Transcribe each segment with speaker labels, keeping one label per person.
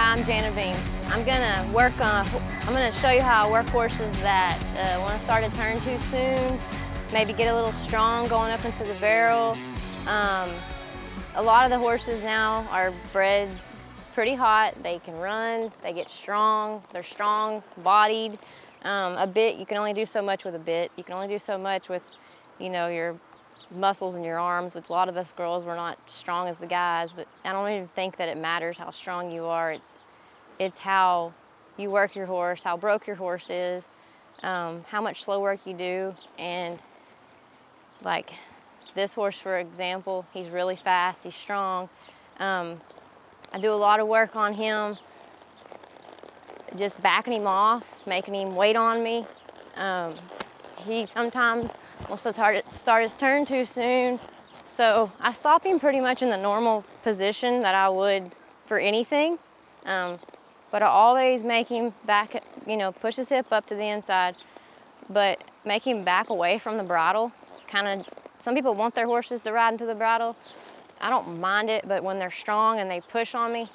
Speaker 1: Hi, I'm Janna Beam. I'm gonna show you how I work horses that want to start a turn too soon, maybe get a little strong going up into the barrel. A lot of the horses now are bred pretty hot. They can run, they get strong, they're strong bodied. A bit, you can only do so much with a bit. You can only do so much with, your muscles in your arms, which a lot of us girls, we're not strong as the guys, but I don't even think that it matters how strong you are. It's how you work your horse, how broke your horse is, how much slow work you do. And like this horse, for example, he's really fast, he's strong. I do a lot of work on him, just backing him off, making him wait on me. He sometimes wants to start his turn too soon, so I stop him pretty much in the normal position that I would for anything, but I always make him back, push his hip up to the inside, but make him back away from the bridle. Some people want their horses to ride into the bridle. I don't mind it, but when they're strong and they push on me,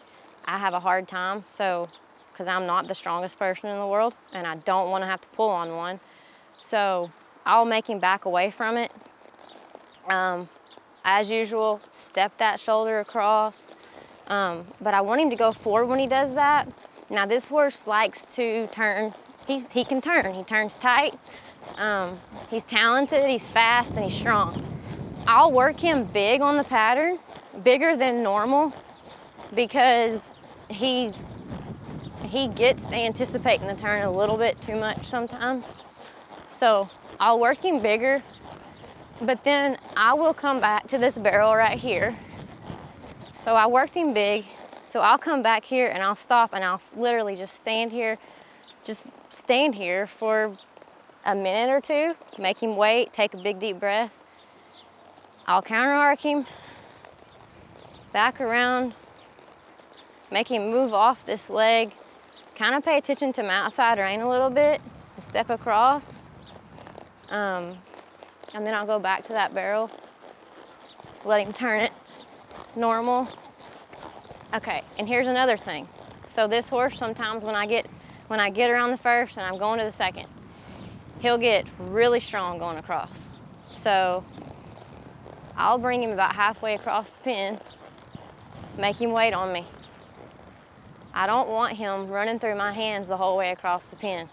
Speaker 1: I have a hard time, because I'm not the strongest person in the world, and I don't want to have to pull on one. So I'll make him back away from it. As usual, step that shoulder across. But I want him to go forward when he does that. Now this horse likes to turn. He can turn. He turns tight. He's talented, he's fast, and he's strong. I'll work him big on the pattern, bigger than normal, because he gets to anticipating the turn a little bit too much sometimes. So I'll work him bigger, but then I will come back to this barrel right here. So I worked him big, so I'll come back here and I'll stop and I'll literally just stand here for a minute or two, make him wait, take a big deep breath. I'll counter arc him, back around, make him move off this leg, kind of pay attention to my outside rein a little bit, and step across. And then I'll go back to that barrel, let him turn it normal. Okay, and here's another thing. So this horse, sometimes when I get around the first and I'm going to the second, he'll get really strong going across. So I'll bring him about halfway across the pen, make him wait on me. I don't want him running through my hands the whole way across the pen.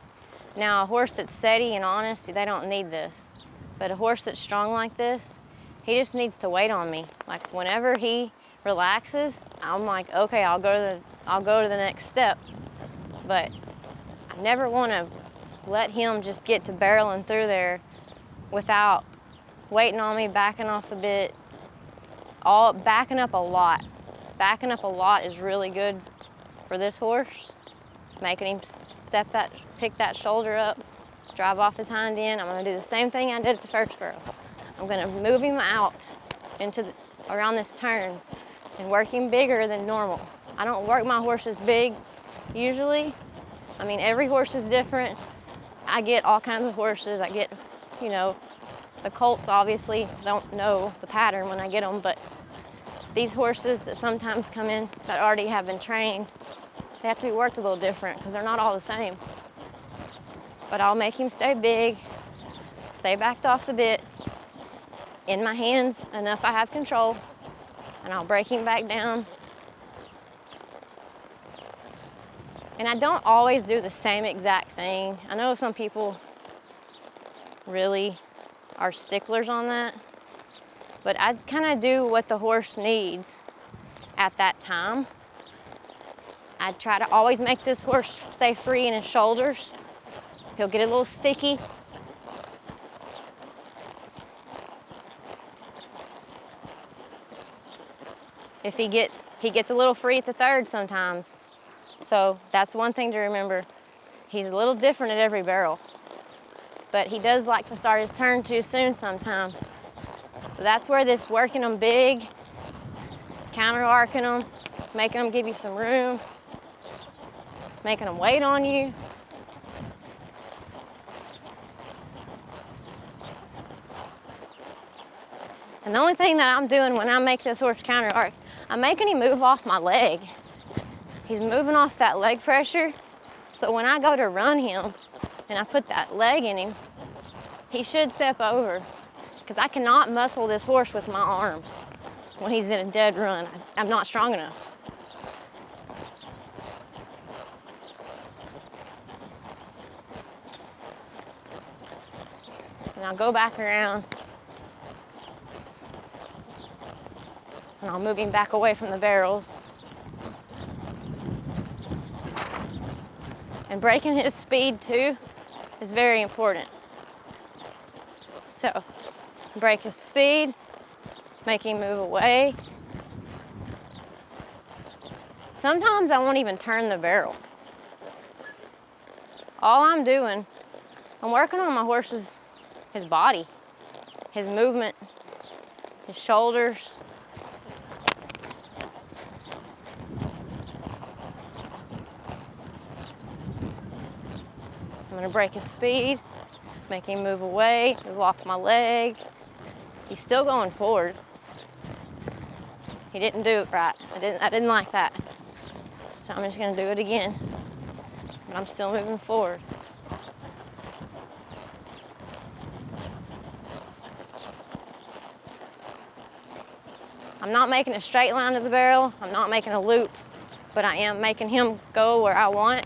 Speaker 1: Now, a horse that's steady and honest, they don't need this. But a horse that's strong like this, he just needs to wait on me. Like whenever he relaxes, I'm like, okay, I'll go to the next step. But I never want to let him just get to barreling through there without waiting on me, backing off the bit. Backing up a lot. Backing up a lot is really good for this horse. Making him pick that shoulder up, drive off his hind end. I'm gonna do the same thing I did at the first barrel. I'm gonna move him out around this turn and work him bigger than normal. I don't work my horses big usually. I mean, every horse is different. I get all kinds of horses. I get, the colts obviously don't know the pattern when I get them, but these horses that sometimes come in that already have been trained, they have to be worked a little different because they're not all the same. But I'll make him stay big, stay backed off the bit, in my hands enough I have control, and I'll break him back down. And I don't always do the same exact thing. I know some people really are sticklers on that, but I kind of do what the horse needs at that time. I try to always make this horse stay free in his shoulders. He'll get a little sticky. If he gets a little free at the third sometimes. So that's one thing to remember. He's a little different at every barrel, but he does like to start his turn too soon sometimes. So that's where this working them big, counter arcing them, making them give you some room, making them wait on you. And the only thing that I'm doing when I make this horse counter arc, I'm making him move off my leg. He's moving off that leg pressure. So when I go to run him and I put that leg in him, he should step over, because I cannot muscle this horse with my arms when he's in a dead run. I'm not strong enough. And I'll go back around and I'll move him back away from the barrels. And breaking his speed too is very important. So, break his speed, make him move away. Sometimes I won't even turn the barrel. All I'm doing, I'm working on my horse's his body, his movement, his shoulders. I'm gonna break his speed, make him move away, move off my leg. He's still going forward. He didn't do it right. I didn't like that. So I'm just gonna do it again. But I'm still moving forward. I'm not making a straight line to the barrel. I'm not making a loop, but I am making him go where I want.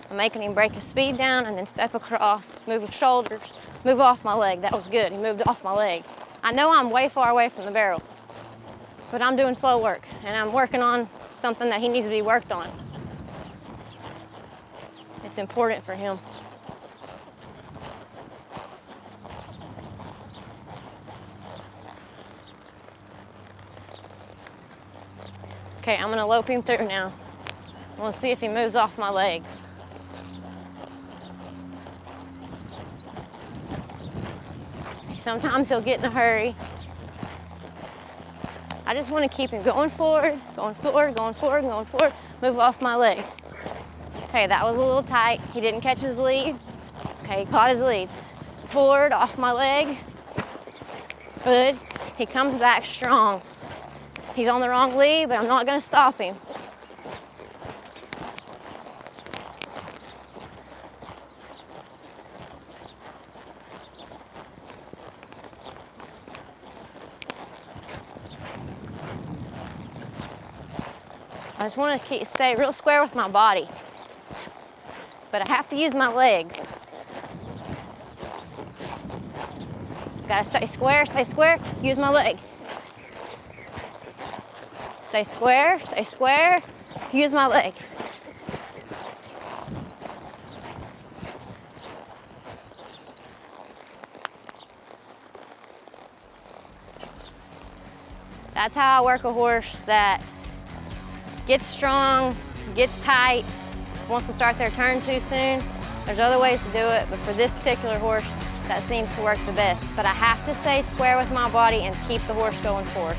Speaker 1: I'm making him break his speed down and then step across, move his shoulders, move off my leg. That was good. He moved off my leg. I know I'm way far away from the barrel, but I'm doing slow work and I'm working on something that he needs to be worked on. It's important for him. Okay, I'm gonna lope him through now. I wanna see if he moves off my legs. Sometimes he'll get in a hurry. I just wanna keep him going forward, going forward, going forward, going forward, move off my leg. Okay, that was a little tight. He didn't catch his lead. Okay, he caught his lead. Forward, off my leg. Good. He comes back strong. He's on the wrong lead, but I'm not gonna stop him. I just want to stay real square with my body, but I have to use my legs. Gotta stay square, use my leg. Stay square, use my leg. That's how I work a horse that gets strong, gets tight, wants to start their turn too soon. There's other ways to do it, but for this particular horse, that seems to work the best. But I have to stay square with my body and keep the horse going forward.